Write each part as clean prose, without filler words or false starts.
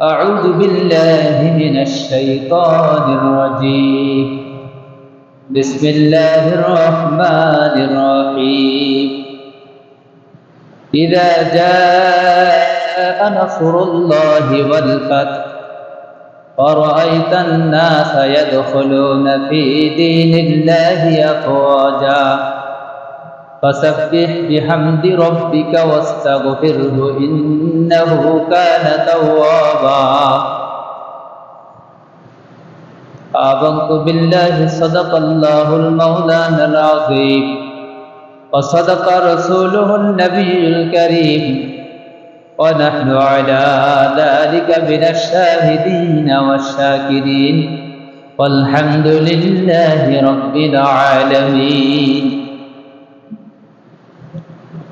أعوذ بالله من الشيطان الرجيم بسم الله الرحمن الرحيم إذا جاء نصر الله والفتح ورأيت الناس يدخلون في دين الله أفواجا فسبح بحمد ربك واستغفره إنه كان توابا آمنت بالله صدق الله المولانا العظيم وصدق رسوله النبي الكريم ونحن على ذلك من الشاهدين والشاكرين والحمد لله رب العالمين.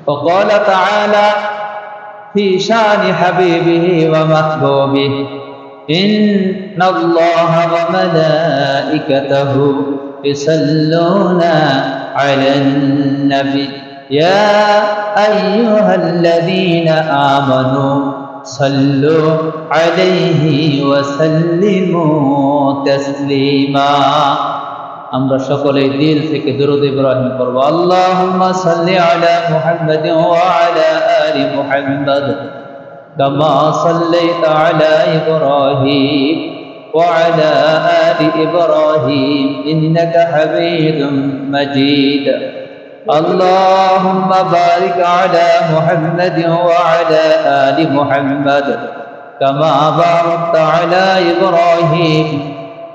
وقال تعالى في شان حبيبه ومحبوبه إن الله وملائكته يصلون على النبي يا أيها الذين آمنوا صلوا عليه وسلموا تسليما. আমরা সকলে দিল থেকে দরুদ ইব্রাহিম পড়ব। আল্লাহুম্মা সাল্লি আলা মুহাম্মাদিন ওয়া আলা আলি মুহাম্মাদ কামা সাল্লাইতা আলা ইব্রাহিম ওয়া আলা আলি ইব্রাহিম ইন্নাকা হামিদুম মাজিদ। আল্লাহুম্মা বারিক আলা মুহাম্মাদিন ওয়া আলা আলি মুহাম্মাদ কামা বারাকতা আলা ইব্রাহিম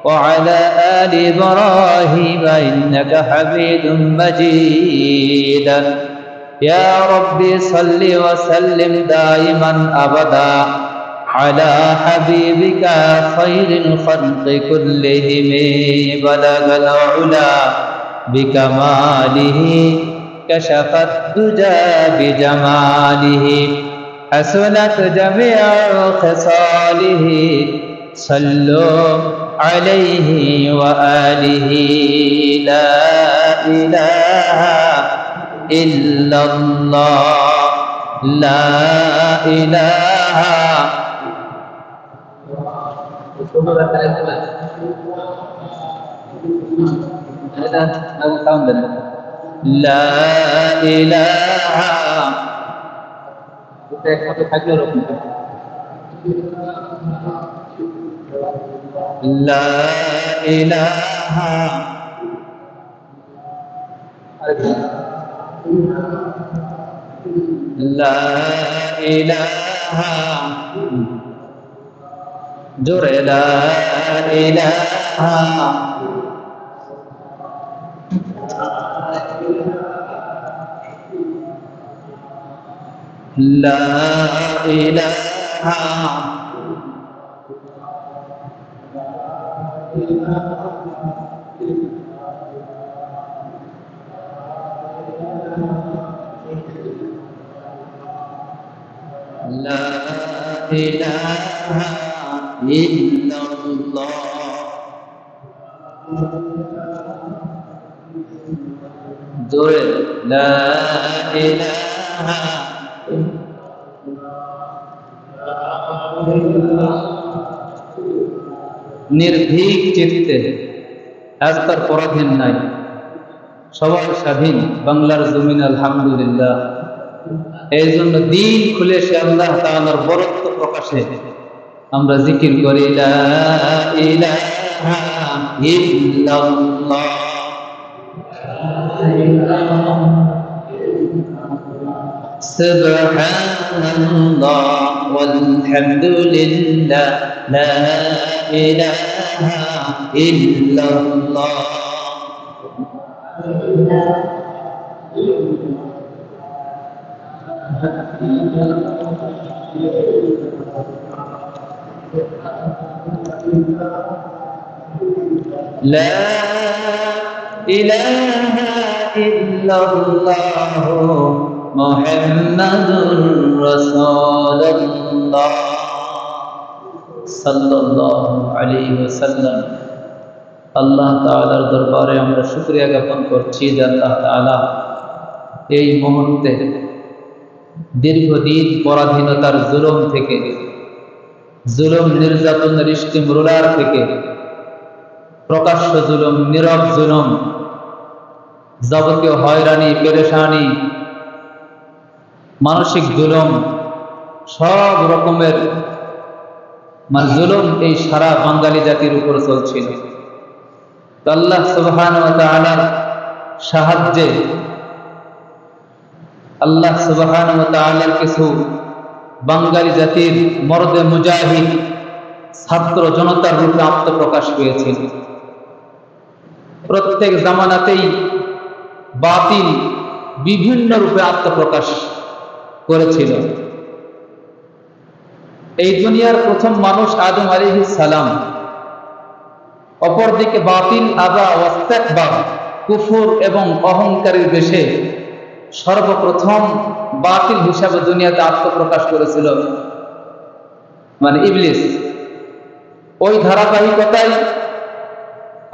وعلى آل إبراهيم إنك حميد مجيد. يا ربي صل وسلم دائما أبدا على حبيبك خير الخلق كلهم بلغ العلا بكماله كشف الدجى بجماله حسنت جميع خصاله صلوا عليه وآله لا إله إلا الله لا إله لا إله لا إله لا إله جر لا إله لا إله لا إله إلا الله جل لا إله নির্ভীক চিত্তে আজ তার পরাধীন নাই, সবার স্বাধীন বাংলার জমিন আলহামদুলিল্লাহ। এই জন্য দিন খুলে সে আল্লাহ তাআলার বরত্ব প্রকাশে আমরা জিকির করি লা ইলাহা ইল্লাল্লাহ সুবহানাল্লাহ ওয়ালহামদুলিল্লাহ লা ইলাহা ইল্লাল্লাহ। لا إله إلا الله محمد رسول الله সাল্লাল্লাহু আলাইহি ওয়াসাল্লাম। আল্লাহ তাআলার দরবারে আমরা শুকরিয়া জ্ঞাপন করছি যে আল্লাহ তাআলা এই মুহূর্তে দীর্ঘদিন পরাধীনতার জুলুম থেকে জুলুম নির্যাতনের স্টিম রোলার থেকে প্রকাশ্য জুলুম, নীরব জুলুম, যাবতীয় হয়রানি, পেরেশানি, মানসিক জুলুম, সব রকমের জুলুম এই সারা বাঙালি জাতির উপর চলছিল। আল্লাহ সুবহানাহু ওয়া তাআলার সাহায্যে আল্লাহ সুবহানাহু ওয়া তাআলার কিছু বাঙালি জাতির মর্দে মুজাহিদ ছাত্র জনতার রূপে আত্মপ্রকাশ পেয়েছিল। প্রত্যেক জামানাতেই বাতিল বিভিন্ন রূপে আত্মপ্রকাশ করেছিল। এই দুনিয়ার প্রথম মানুষ আদম আলাইহিস সালাম, অপরদিকে বাতিল আবা ওয়াস্তাকবার, কুফর এবং অহংকারের বেশে সর্বপ্রথম বাতিল হিসাবে দুনিয়াতে আত্মপ্রকাশ করেছিল ইবলিস। ওই ধারাবাহিকতায়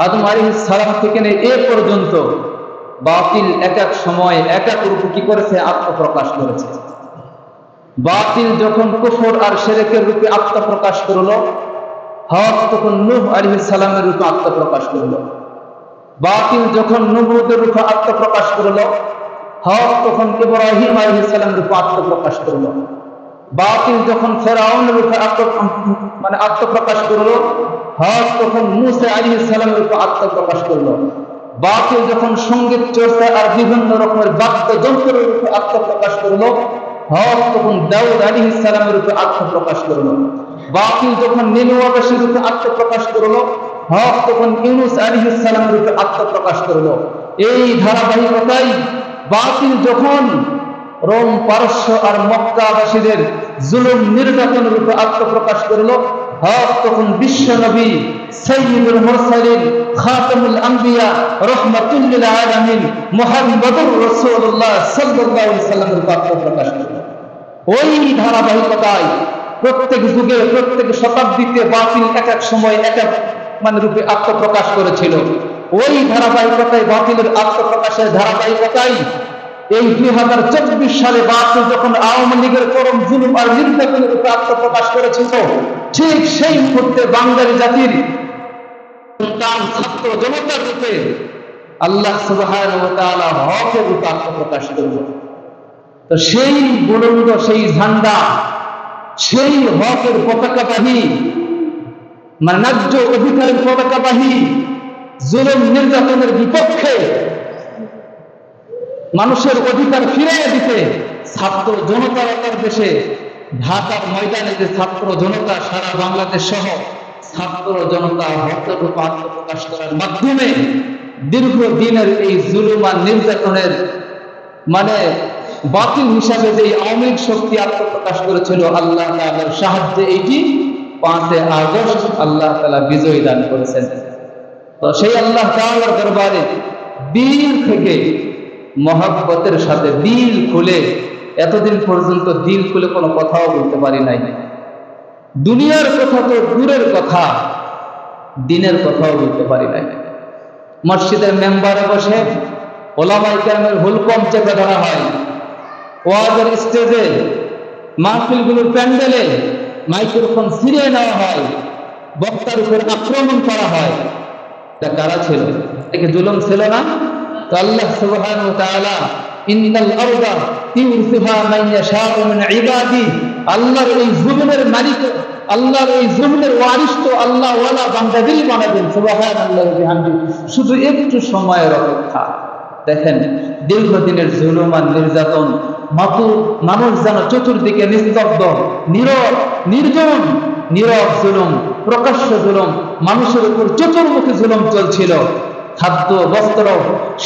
আদম আলাইহিস সালাম থেকে নিয়ে এ পর্যন্ত বাতিল এক এক সময় এক এক রূপে কি করেছে? আত্মপ্রকাশ করেছে। বাতিল যখন কুফর আর শিরকের রূপে আত্মপ্রকাশ করলো, হক তখন নূহ আলাইহিস সালামের রূপে আত্মপ্রকাশ করলো। বাতিল যখন নবুয়তের রূপে আত্মপ্রকাশ করলো, হক তখন ইব্রাহিম আলাইহিস সালামের রূপে আত্মপ্রকাশ করলো। বাতিল যখন ফেরাউনের রূপে আত্মপ্রকাশ করলো, হক তখন মূসা আলাইহিস সালামের রূপে আত্মপ্রকাশ করলো। বাতিল যখন সঙ্গীত চর্চা আর বিভিন্ন রকমের বাদ্যযন্ত্রের রূপে আত্মপ্রকাশ করলো, হক তখন দাউদ আলাইহিস সালামের রূপে আত্মপ্রকাশ করলো। বাতিল যখন নীলুয়াবাসীর রূপে আত্মপ্রকাশ করলো, হক তখন ইউনূস আলাইহিস সালামের রূপে আত্মপ্রকাশ করলো। এই ধারাবাহিকতায় বাতিল যখন রোম, পারস্য আর মক্কাবাসীদের জুলুম নির্যাতনের রূপে আত্মপ্রকাশ করলো, হক তখন বিশ্ব নবী সাইয়্যিদুল মুরসালিন খাতামুল আম্বিয়া রাহমাতুল লিল আলামিন মুহাম্মদুর রাসূলুল্লাহ সাল্লাল্লাহু আলাইহি ওয়াসাল্লামের রূপে আত্মপ্রকাশ করলো। ওই ধারাবাহিকতায় প্রত্যেক যুগে প্রত্যেক শতাব্দীতে বাতিল এক এক সময় এক এক রূপে আত্মপ্রকাশ করেছিল। ওই ধারাবাহিকতায় বাতিলের আত্মপ্রকাশের ধারাবাহিকতায় এই 2024 সালে বাতিল যখন আওয়ামী লীগের চরম জুলুম আর নির্যাতনের রূপে আত্মপ্রকাশ করেছিল, ঠিক সেই মুহূর্তে বাঙালি জাতির ছাত্র জনতার রূপে আল্লাহ সুবহানাহু ওয়া তাআলা হকের রূপে আত্মপ্রকাশ করলেন। তো সেই বুলন্দ, সেই ঝান্ডা, সেই হকের পতাকাবাহী, ন্যায্য অধিকারের পতাকাবাহী, জুলুম নির্যাতনের বিপক্ষে মানুষের অধিকার ফিরিয়ে দিতে ছাত্র জনতার দেশে ঢাকার ময়দানে যে ছাত্র জনতা সারা বাংলাদেশ সহ ছাত্র জনতা হকের রূপে আত্মপ্রকাশ করার মাধ্যমে দীর্ঘদিনের এই জুলুম আর নির্যাতনের বাতিল হিসাবে যে আওয়ামী লীগ শক্তি আত্মপ্রকাশ করেছিল, আল্লাহ তাআলার সাহায্যে এটি 5 আগস্ট আল্লাহ তাআলা বিজয় দান করেছেন। তো সেই আল্লাহ তাআলার দরবারে দিল থেকে মহব্বতের সাথে দিল খুলে, এতদিন পর্যন্ত দিল খুলে কোনো কথাও বলতে পারি নাই। দুনিয়ার কথা তো দূরের কথা, দিনের কথাও বলতে পারি নাই। মসজিদের মেম্বারে বসে ওলামায়ে কেরামের হুলকম চেপে ধরা হয়, ওয়াজের স্টেজে মাহফিলগুলোর প্যান্ডেলে মাইক্রোফোন ছিনিয়ে নেওয়া হয়, বক্তার উপর আক্রমণ করা হয়। এটা কারা ছিল? একে জুলুম ছিল না? তো আল্লাহ সুবহানাহু ওয়া তাআলা ইন্নাল আরদা ইউরিসুহা মান ইয়াশাউ মিন ইবাদি, আল্লাহর এই জমিনের মালিক, আল্লাহর এই জমিনের ওয়ারিস তো আল্লাহ ওয়ালা বান্দাদের বানাবেন। সুবহানাল্লাহি ওয়া বিহামদিহি। শুধু একটু সময়ের অপেক্ষা। দেখেন, দীর্ঘদিনের জুলুম আর নির্যাতন, মানুষ যেন চতুর্দিকে নিস্তব্ধ, নীরব, নির্জন, নীরব জুলুম, প্রকাশ্য জুলুম, মানুষের উপর চতুর্মুখী জুলুম চলছিল। খাদ্য, বস্ত্র,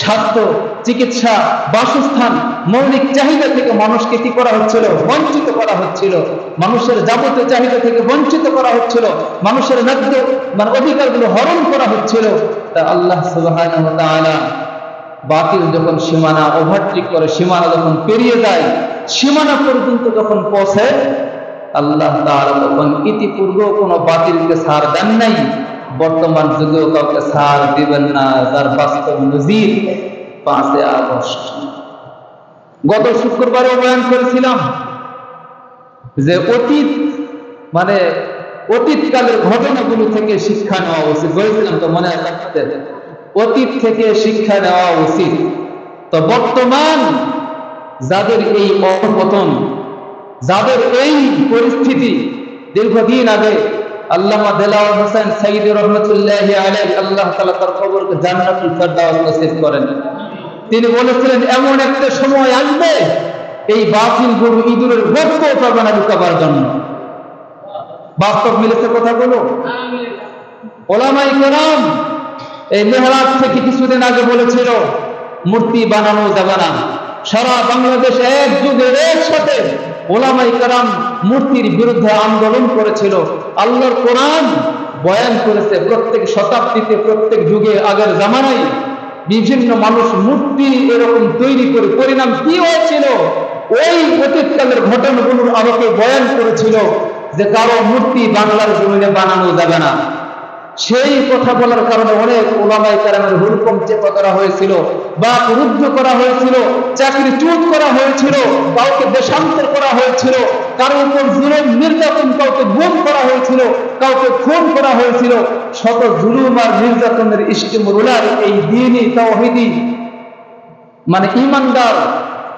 স্বাস্থ্য, চিকিৎসা, বাসস্থান, মৌলিক চাহিদা থেকে মানুষকে কি করা হচ্ছিল? বঞ্চিত করা হচ্ছিল। মানুষের যাবতীয় চাহিদা থেকে বঞ্চিত করা হচ্ছিল। মানুষের ন্যায্য অধিকারগুলো হরণ করা হচ্ছিল। তা আল্লাহ সুবহানাহু ওয়া তাআলা বাতিল যখন সীমানা ওভারটেক করে, সীমানা যখন পেরিয়ে যায়, সীমানা পর্যন্ত যখন পৌঁছে, আল্লাহ তাআলা তখন ইতিপূর্বেও কোনো বাতিলকে ছাড় দেন নাই, বর্তমান যুগেও কাউকে ছাড় দিবেন না, যার বাস্তব নজির 5 আগস্ট। গত শুক্রবারে বয়ান করেছিলাম যে অতীত অতীতকালের ঘটনাগুলো থেকে শিক্ষা নেওয়া উচিত। বলেছিলাম তো, মনে রাখতে, অতীত থেকে শিক্ষা নেওয়া উচিত। তো বর্তমান যাদের এই অধঃপতন, যাদের এই পরিস্থিতি, দীর্ঘদিন আগে আল্লামা দেলাওয়ার হোসেন সাইদি রহমতুল্লাহি আলাইহি, আল্লাহ তাআলা তার কবরকে জান্নাতুল ফেরদাউস নসিব করেন, তিনি বলেছিলেন এমন একটা সময় আসবে এই বাতিল গরু ইঁদুরের গর্ত পাবে না ঢুকাবার জন্য। বাস্তব মিলেছে কথাগুলো? ওলামায়ে কেরাম এই মেহরাব থেকে কিছুদিন আগে বলেছিল মূর্তি বানানো যাবে না। সারা বাংলাদেশ এক যুগে একসাথে ওলামায়ে কেরাম মূর্তির বিরুদ্ধে আন্দোলন করেছিল। আল্লাহর কোরআন বয়ান করেছে প্রত্যেক শতাব্দীতে, প্রত্যেক যুগে, আগের জামানায় বিভিন্ন মানুষ মূর্তি এরকম তৈরি করে পরিণাম কি হয়েছিল ওই অতীতকালের ঘটনাগুলোর আলোকে বয়ান করেছিল যে কারো মূর্তি বাংলার জমিনে বানানো যাবে না। সেই কথা বলার কারণে অনেক ওলামায়ে কেরামের হুকুম চেপা করা হয়েছিল বা রুদ্ধ করা হয়েছিল, চাকরিচ্যুত করা হয়েছিল, কাউকে দেশান্তর করা হয়েছিল, কারো উপর জুলুম নির্যাতন, কাউকে গুম করা হয়েছিল, কাউকে খুন করা হয়েছিল। শত জুলুম আর নির্যাতনের ইস্তেমরুলার এই দ্বীনি তাওহীদি মানে ঈমানদার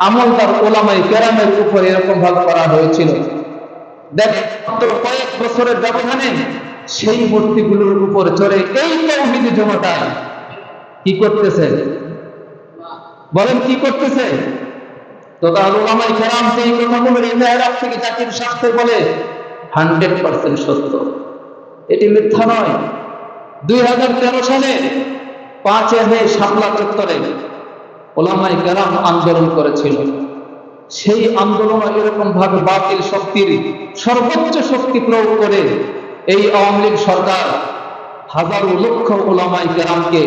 আমলদার ওলামায়ে কেরামের উপর এরকম ভাবে করা হয়েছিল। দেখেন কয়েক বছরের ব্যবধানে সেই মূর্তিগুলোর উপর চড়ে এই তাওহীদি জনতা কি করতেছে বলেন, কি করতেছে? তো তার ওলামায়ে কেরাম সেই কথাগুলো এই মেহরাব থেকে জাতির স্বার্থে বলে 100% সত্য, এটি মিথ্যা নয়। 2013 সালে 5 মে শাপলা চত্বরে ওলামায়ে কেরাম আন্দোলন করেছিল। সেই আন্দোলন এরকম ভাবে বাতিল শক্তির সর্বোচ্চ শক্তি প্রয়োগ করে এই আওয়ামী লীগ সরকার হাজারো লক্ষ ওলামায়ে কেরামকে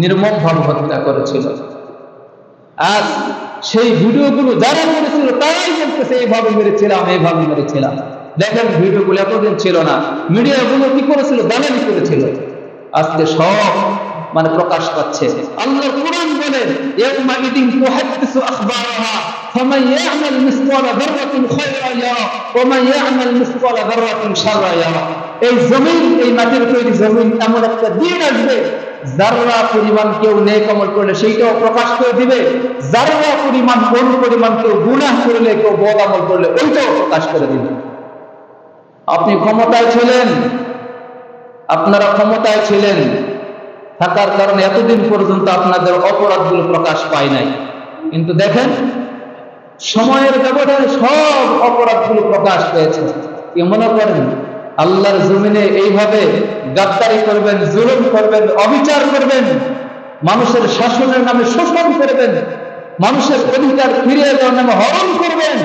নির্মমভাবে হত্যা করেছিল। আজ সেই ভিডিওগুলো যারা করেছিল তারাই বলতেছে এইভাবে মেরেছিলাম, এইভাবে মেরেছিলাম। দেখেন ভিডিওগুলো এতদিন ছিল না, মিডিয়াগুলো কি করেছিল, দালালি করেছিল। আজকে সব মানে প্রকাশ পাচ্ছে। আল্লাহর কোরআন বলে ইয়াউমা ইদিন তুহাদ্দিসু আখবারাহা ফামান ইয়া'মাল মিসকালা যাররাতিন খায়রান ইয়ারা ওয়া মান ইয়া'মাল মিসকালা যাররাতিন শাররান ইয়ারা। এই জমিন, এই মাটির তৈরি জমিন, এমন একটা দিন আসবে যাররা পরিমাণ কেউ নেক আমল করলে সেইটাও প্রকাশ করে দিবে, যাররা পরিমাণ পরিমাণ কেউ গুনাহ করলে, কেউ বদ আমল করলে ওইটাও প্রকাশ করে দিবে। আপনি ক্ষমতায় ছিলেন, আপনারা ক্ষমতায় ছিলেন, থাকার কারণে এতদিন পর্যন্ত আপনাদের অপরাধগুলো প্রকাশ পায় নাই। কিন্তু দেখেন সময়ের ব্যবধানে সব অপরাধগুলো প্রকাশ পেয়েছে। কি মনে করেন আল্লাহর জমিনে এইভাবে গাদ্দারি করবেন, জুলুম করবেন, অবিচার করবেন, মানুষের শাসনের নামে শোষণ করবেন, মানুষের অধিকার ফিরিয়ে দেওয়ার নামে হরণ করবেন,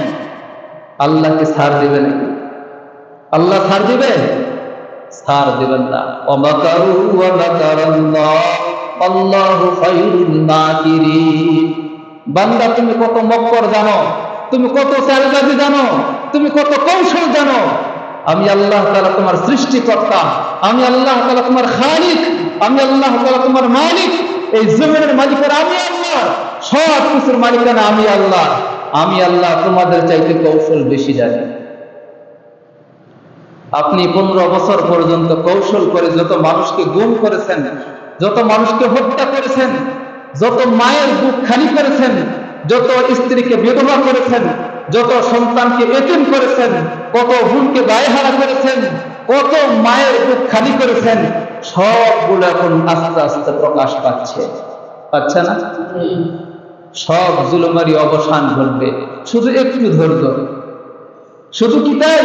আল্লাহকে ছাড় দিবে নাকি? আল্লাহ ছাড় দিবে? ছাড় দিবেন না। ওয়ামাকারু ওয়া মাকারাল্লাহ আল্লাহু খায়রুল মাকিরিন। বান্দা তুমি কত মক্কর জানো, তুমি কত চালবাজি জানো, তুমি কত কৌশল জানো, আমি আল্লাহ তাআলা তোমার সৃষ্টিকর্তা, আমি আল্লাহ তাআলা তোমার খালিক, আমি আল্লাহ তাআলা তোমার মালিক। এই জমিনের মালিকের আমি আল্লাহ, সব কিছুর মালিকানা আমি আল্লাহ। আমি আল্লাহ তোমাদের চাইতে কৌশল বেশি জানি। আপনি 15 বছর পর্যন্ত কৌশল করে যত মানুষকে গুম করেছেন, যত মানুষকে হত্যা করেছেন, যত মায়ের বুক খালি করেছেন, যত স্ত্রীকে বিধবা করেছেন, যত সন্তানকে এতিম করেছেন, কত বোনকে দায়হারা করেছেন, কত মায়ের বুক খালি করেছেন, সবগুলো এখন আস্তে আস্তে প্রকাশ পাচ্ছে, পাচ্ছে না? সব জুলুমেরই অবসান ঘটবে, শুধু একটু ধৈর্য। শুধু কি তাই?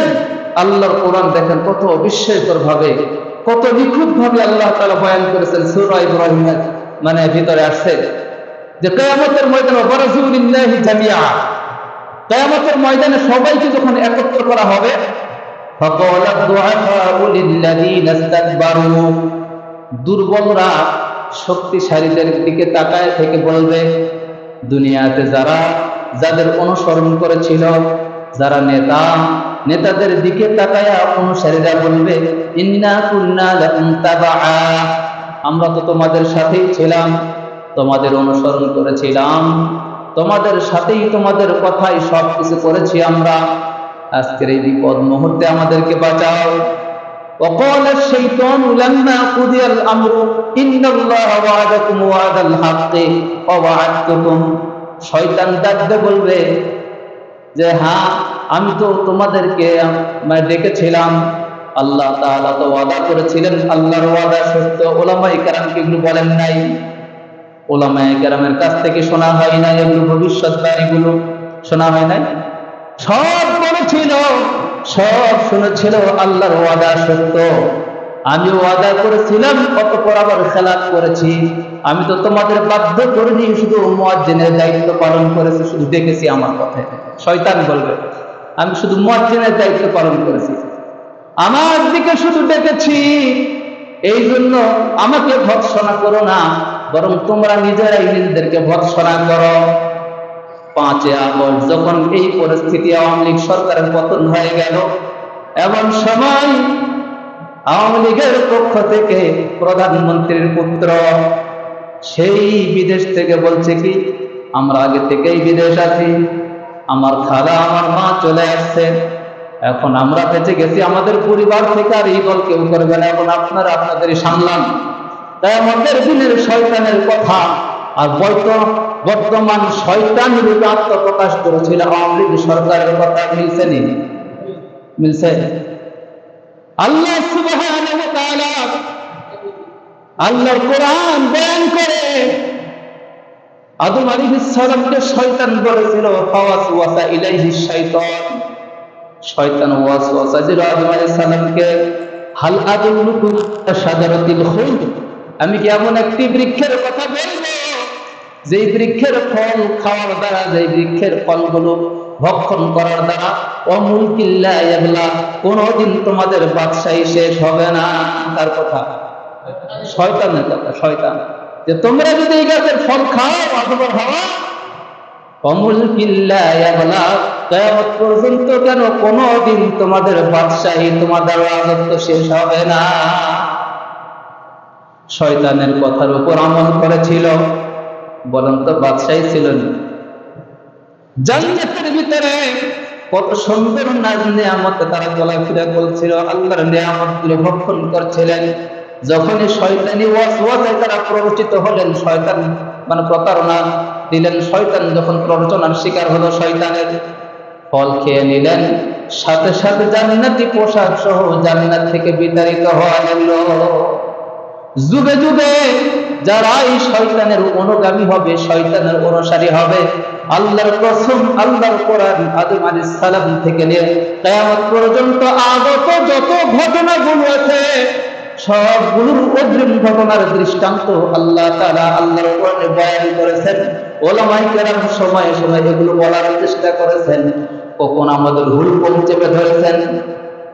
আল্লাহর কোরআন দেখেন কত বিস্ময়কর ভাবে, কত নিখুঁত ভাবে আল্লাহ তাআলা বয়ান করেছেন। সূরা ইব্রাহিমের মানে ভিতরে আসছে যে কিয়ামতের ময়দানে বারাজু লিল্লাহি জামিআ, কিয়ামতের ময়দানে সবাইকে যখন একত্র করা হবে, ফাকালা দুআফাউ লিল্লাযিনা ইসতাকবারু, দুর্বলরা শক্তিশালীদের দিকে তাকায় থেকে বলবে, দুনিয়াতে যারা যাদের অনুসরণ করেছিল, যারা নেতাদের দিকে তাকায়া অনুসারীরা বলবে, ইন্না কুন্না লাকুম তাবাআ, আমরা তো তোমাদের সাথেই ছিলাম, তোমাদের অনুসরণ করেছিলাম, তোমাদের সাথেই, তোমাদের কথাই সবকিছু করেছি আমরা। আজকের এই বিপদ মুহূর্তে আমাদেরকে বাঁচাও। وقال الشيطان لما قضي الأمر إن الله وعدكم وعد الحق ووعدتكم শয়তান ডাকতে বলবে যে হ্যাঁ আমি তো তোমাদেরকে ডেকেছিলাম, আল্লাহ তাআলা তো ওয়াদা করেছিলেন, আল্লাহর ওয়াদা সত্য। উলামায়ে কেরাম কি এগুলো বলেন নাই? উলামায়ে কেরামের কাছ থেকে শোনা হয় নাই এগুলো? ভবিষ্যৎবাণীগুলো শোনা হয় নাই? সব বলেছিল, সব শুনেছিল, আল্লাহর ওয়াদা সত্য। আমি ওয়াদা করেছিলাম, অতঃপর আবার খেলাফ করেছি। আমি তো তোমাদের বাধ্য করিনি, শুধু মুয়াজ্জিনের দায়িত্ব পালন করেছি, শুধু ডেকেছি আমার কথায়। শয়তান বলবে আমি শুধু মুয়াজ্জিনের দায়িত্ব পালন করেছি, আমার দিকে শুধু ডেকেছি, এই জন্য আমাকে ভৎসনা করো না, বরং তোমরা নিজেরাই নিজেদেরকে ভৎসনা করো। 5 আগস্ট যখন এই পরিস্থিতি, আওয়ামী লীগ সরকারের পতন হয়ে গেল, এমন সময় আওয়ামী লীগের পক্ষ থেকে প্রধানমন্ত্রীর পুত্র সেই বিদেশ থেকে বলছে কি আমরা আগে থেকেই বিদেশ আছি, আমার খালা আমার মা চলে আসছে, এখন আমরা বেঁচে গেছি, আমাদের পরিবার থেকে আর এই দল কেউ করবে না, এখন আপনারা আপনাদেরই সামলান। তাই আমাদের দিনের শয়তানের কথা আর বর্তমান শয়তান রূপে আত্মপ্রকাশ করেছিল আওয়ামী লীগ সরকারের কথা মিলছে নি? মিলছে? আল্লাহ সুবহানাহু ওয়া তাআলা আল্লাহর কোরআন বয়ান করে আদম আলাইহিস সালামকে শয়তান বলেছিল, ফাওয়াসওয়াসা ইলাইহিস শাইতান, শয়তান ওয়াসওয়াসা দিল আদম আলাইহিস সালামকে, হাল আদুল্লুকুম শাজারাতিল খুলদ, আমি কি এমন একটি বৃক্ষের কথা বলবো যেই বৃক্ষের ফল খাওয়ার দ্বারা, যেই বৃক্ষের ফলগুলো ভক্ষণ করার দ্বারা অমুলকিল লা ইয়াবলা, কোনদিন তোমাদের বাদশাহী শেষ হবে না। তার কথা, শয়তানের কথা। শয়তান যে তোমরা যদি এই গাছের ফল খাও অথবা হওয়া অমুলকিল লা ইয়াবলা, কিয়ামত পর্যন্ত কেন কোনদিন তোমাদের বাদশাহী, তোমাদের রাজত্ব শেষ হবে না। শয়তানের কথার উপর আমল করেছিল, বলেন তো বাদশাহী ছিল না? জান্নাতের ভিতরে কত সুন্দর নিয়ামতে তারা চলাফেরা করছিল, আল্লাহর নিয়ামতগুলো ভক্ষণ করছিলেন। যখনই শয়তানি ওয়াসওয়াসায় তারা প্ররোচিত হলেন, শয়তান প্রতারণা দিলেন, শয়তান যখন প্ররোচনার শিকার হলো, শয়তানের ফল খেয়ে নিলেন, সাথে সাথে জান্নাতি পোশাক সহ জান্নাত থেকে বিতাড়িত হওয়া গেল। যুগে যুগে যারা এই শয়তানের অনুগামী হবে, শয়তানের অনুসারী হবে, আল্লাহর কসম, আল্লাহর কোরআন আদম আলাইহিস সালাম থেকে নিয়ে কিয়ামত পর্যন্ত আগত যত ঘটনাগুলো আছে, সবগুলোর অগ্রিম ঘটনার দৃষ্টান্ত আল্লাহ তাআলা আল্লাহর কোরআনে বয়ান করেছেন। উলামায়ে কেরাম সময়ে সময়ে এগুলো বলার চেষ্টা করেছেন, কখন আমাদের হুলকম চেপে ধরেছেন।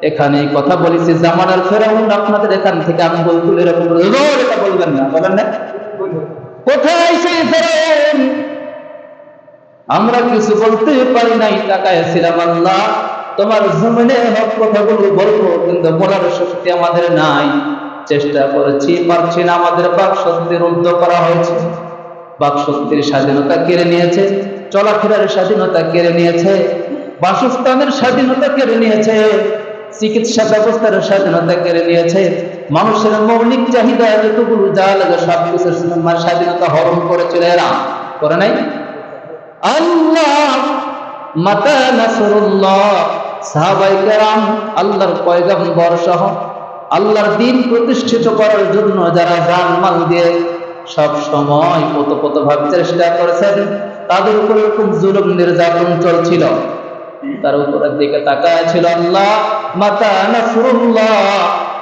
এখানে কথা বলেছি, জামানার ফেরাউন আপনাদের এখান থেকে আঙ্গুল তুলে এরকম এটা বলবেন না, বলেন না? কোথায় সেই ফেরাউন? আমরা কিছু বলতে পারি নাই, তাকায় ছিলাম, আল্লাহ তোমার জমিনে হক কথাগুলো বলবো, কিন্তু বলার শক্তি আমাদের নাই। চেষ্টা করেছি, পারছি না, আমাদের বাক শক্তি রুদ্ধ করা হয়েছে, বাক শক্তির স্বাধীনতা কেড়ে নিয়েছে, চলাফেরার স্বাধীনতা কেড়ে নিয়েছে, বাসস্থানের স্বাধীনতা কেড়ে নিয়েছে, চিকিৎসা ব্যবস্থার স্বাধীনতা কেড়ে নিয়েছে, মানুষের মৌলিক চাহিদা যতগুলো যা লাগে সবকিছুর স্বাধীনতা হরণ করেছিল এরা, করে নাই? আল্লাহ মাতা নাসরুল্লাহ, সাহাবায়ে কেরাম, আল্লাহর পয়গম্বর সহ আল্লাহর দ্বীন প্রতিষ্ঠিত করার জন্য যারা জান মাল দিয়ে সব সময় কত চেষ্টা করেছেন, তাদের উপর খুব জুলুম নির্যাতন চলছিল, তার উপরের দিকে তাকায় ছিল আল্লাহ মাতা নাসরুল্লাহ,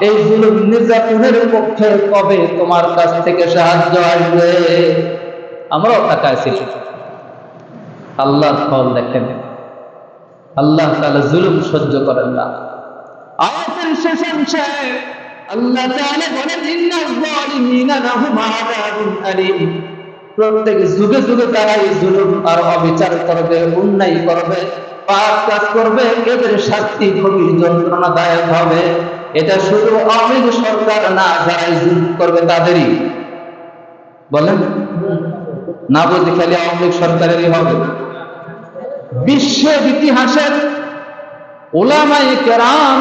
এই জুলুম নির্যাতনের পক্ষে কবে তোমার কাছ থেকে সাহায্য আসবে? আমরাও তাকায় ছিল। আল্লাহর ফল দেখেন, আল্লাহ তাআলা জুলুম সহ্য করেন না। আয়াতের শেষ অংশে আল্লাহ তাআলা বলেন, ইন্নাল যালিমিনা লাহুম আযাবুন আলীম, প্রত্যেক যুগে যুগে তারা এই জুলুম আর অবিচার করবে, অন্যায় করবে, পাপ কাজ করবে, এদের শাস্তি খুবই যন্ত্রণাদায়ক হবে। এটা শুধু আওয়ামী লীগ সরকার না, যারা জুলুম করবে তাদেরই। বলেন না, বুঝি খালি আওয়ামী লীগ সরকারেরই হবে? বিশ্বের ইতিহাসের উলামায়ে কেরাম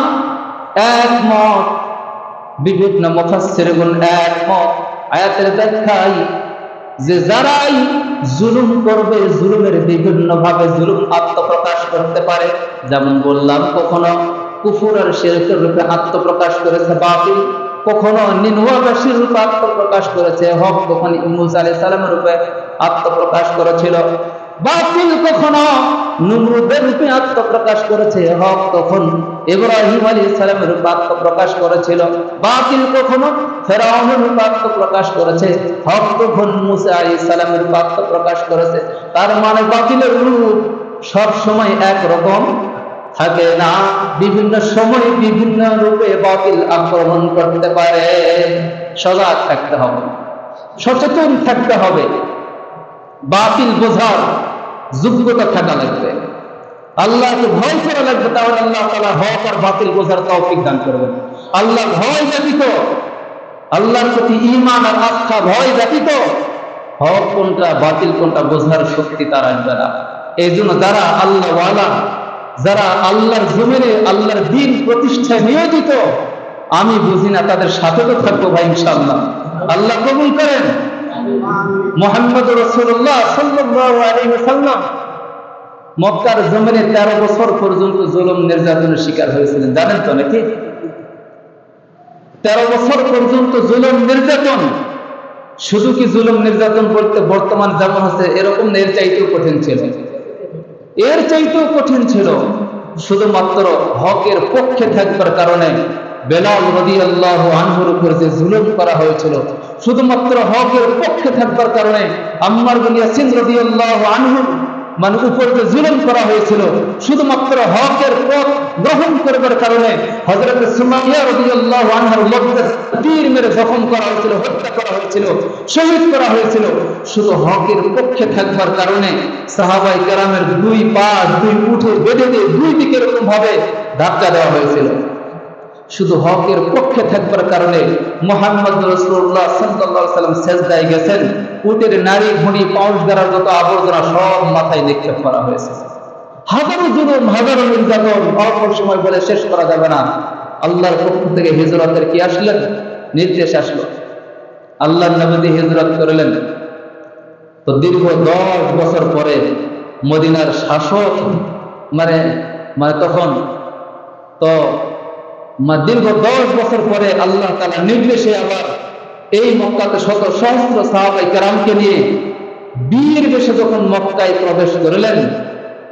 একমত, বিভিন্ন মুফাসসিরগণ একমত আয়াতের ব্যাখ্যায় যে যারাই জুলুম করবে, জুলুমের বিভিন্ন ভাবে জুলুম আত্মপ্রকাশ করতে পারে। যেমন বললাম, কখনো কুফর আর শিরকের রূপে আত্মপ্রকাশ করেছে বাতিল, কখনো নিনওয়াবাসীর রূপে আত্মপ্রকাশ করেছে হক, কখনো মুসা আলাইহিস সালামের রূপে আত্মপ্রকাশ করেছিল বাতিল, কখনো নমরুদের রূপে আত্মপ্রকাশ করেছে হক, তখন ইব্রাহিম আলাইহিস সালামের রূপে আত্মপ্রকাশ করেছিল বাতিল, কখনো ফেরাউনের রূপে আত্মপ্রকাশ করেছে হক, তখন মুসা আলাইহিস সালামের রূপে আত্মপ্রকাশ করেছে। তার মানে বাতিলের রূপ সব সময় একরকম থাকে না, বিভিন্ন সময় বিভিন্ন রূপে বাতিল আক্রমণ করতে পারে। সজাগ থাকতে হবে, সচেতন থাকতে হবে, বাতিল বোঝার যোগ্যতা থাকা লাগবে, আল্লাহকে ভয় করা লাগবে, তাহলে আল্লাহ তাআলা হক আর বাতিল বোঝার তৌফিক দান করবেন। আল্লাহ ভয় ব্যতীত, আল্লাহর প্রতি ঈমান আর আস্থা ভয় ব্যতীত হক কোনটা বাতিল কোনটা বোঝার শক্তি তার আসবে না। এই জন্য যারা আল্লাহ ওয়ালা, যারা আল্লাহর জমিনে আল্লাহর দ্বীন প্রতিষ্ঠায় নিয়োজিত, আমি বুঝি না তাদের সাথে তো থাকবো ভাই ইনশাআল্লাহ। আল্লাহ কবুল করেন। মুহাম্মদ রাসূলুল্লাহ সাল্লাল্লাহু আলাইহি ওয়াসাল্লাম মক্কার জমিনে 13 বছর পর্যন্ত জুলুম নির্যাতনের শিকার হয়েছিলেন, জানেন তো নাকি? 13 বছর পর্যন্ত জুলুম নির্যাতন। শুধু কি জুলুম নির্যাতন বলতে বর্তমান যেমন আছে এরকম না, এর চাইতেও কঠিন ছিল, এর চাইতেও কঠিন ছিল। শুধুমাত্র হকের পক্ষে থাকবার কারণে বেলাল রাদিয়াল্লাহু আনহুর উপর যে জুলুম করা হয়েছিল, শুধুমাত্র হকের পক্ষে থাকবার কারণে আম্মার বিন ইয়াসির রাদিয়াল্লাহু আনহু মানে উপর যে জুলুম করা হয়েছিল, শুধুমাত্র হকের পথ গ্রহণ করবার কারণে হযরত সুমাইয়া রাদিয়াল্লাহু আনহার মধ্যে তীর মেরে জখম করা হয়েছিল, হত্যা করা হয়েছিল, শহীদ করা হয়েছিল। শুধু হকের পক্ষে থাকবার কারণে সাহাবায়ে কেরামের দুই পা দুই উঠে বেঁধে দিয়ে দুই দিকে এরকম ভাবে ধাক্কা দেওয়া হয়েছিল। শুধু হকের পক্ষে থাকবার কারণে মুহাম্মদ রাসূলুল্লাহ সাল্লাল্লাহু আলাইহি ওয়াসাল্লাম সেজদায় গেছেন, উটের নারী ভুঁড়ি পাউশ গাড়ার যত আবর্জনা সব মাথায় নিক্ষেপ করা হয়েছে। হাজারো জুলুম, হাজারো নির্যাতন অল্প সময় বলে শেষ করা যাবে না। আল্লাহর পক্ষ থেকে হিজরতের কি আসলেন? নির্দেশ আসলো। আল্লাহর নবী হিজরত করলেন। তো দীর্ঘ 10 বছর পরে মদিনার শাসক মানে তখন তো দীর্ঘ 10 বছর পরে আল্লাহ তাআলার নির্দেশে আবার এই মক্কাতে শত সহস্র সাহাবায়ে কেরামকে নিয়ে বীর বেশে যখন মক্কায় প্রবেশ করলেন,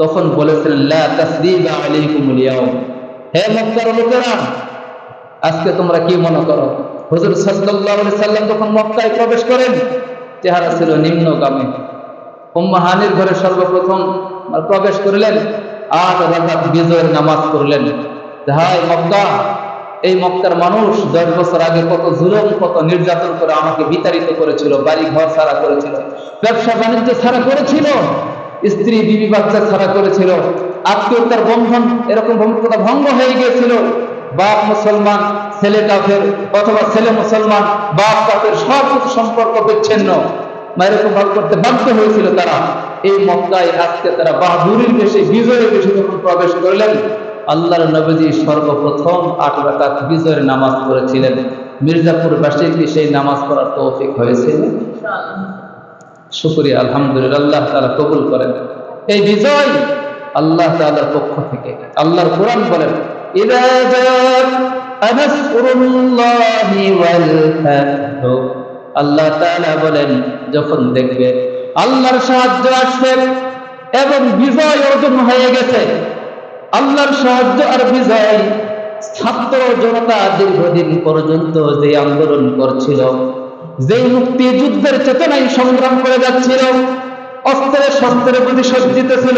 তখন বলেছিলেন লা তাসরিবা আলাইকুমুল ইয়াউম, হে মক্কার লোকেরা, আজকে তোমরা কি মনে করো? হুজুর সাল্লাল্লাহু আলাইহি সাল্লাম যখন মক্কায় প্রবেশ করেন, চেহারা ছিল নিম্নগামী। উম্মে হানির ঘরে সর্বপ্রথম প্রবেশ করলেন, 8 রাকাত বিজয়ের নামাজ পড়লেন। হায় মক্কা, এই মক্কার মানুষ 10 বছর আগে কত জুলুম কত নির্যাতন করে আমাকে বিতাড়িত করেছিল, বাড়ি ঘর ছাড়া করেছিল, ব্যবসা বাণিজ্য ছাড়া করেছিল, স্ত্রী বিবি বাচ্চা ছাড়া করেছিল, আত্মীয়তার বন্ধন এরকম ভঙ্গ হয়ে গিয়েছিল। বাপ মুসলমান ছেলে কাফের, অথবা ছেলে মুসলমান বাপ কাফের, সব কিছু সম্পর্ক বিচ্ছিন্ন, এরকম ভাব করতে বাধ্য হয়েছিল তারা। এই মক্কায় আজকে তারা বাহাদুরির বেশে বিজয়ের বেশে যখন প্রবেশ করলেন, আল্লাহর নবীজি সর্বপ্রথম 8 রাকাত বিজয়ের নামাজ পড়েছিলেন। মির্জাপুরবাসী কি সেই নামাজ পড়ার তৌফিক হয়েছে? শুকরিয়া, আলহামদুলিল্লাহ, আল্লাহ তাআলা কবুল করেন। এই বিজয় আল্লাহ তাআলার পক্ষ থেকে। আল্লাহর কোরআন বলেন, ইযা জাআ নাসরুল্লাহি ওয়াল ফাতহু, আল্লাহ তাআলা বলেন যখন দেখবে আল্লাহর সাহায্য আসবে এবং বিজয় অর্জন হয়ে গেছে। আল্লাহর সাহায্য আর বিজয়। ছাত্র জনতা দীর্ঘদিন পর্যন্ত যে আন্দোলন করছিল, যে মুক্তি যুদ্ধের চেতনায় সংগ্রাম করে যাচ্ছিল, অস্ত্রে শস্ত্রে প্রতি সজ্জিত ছিল,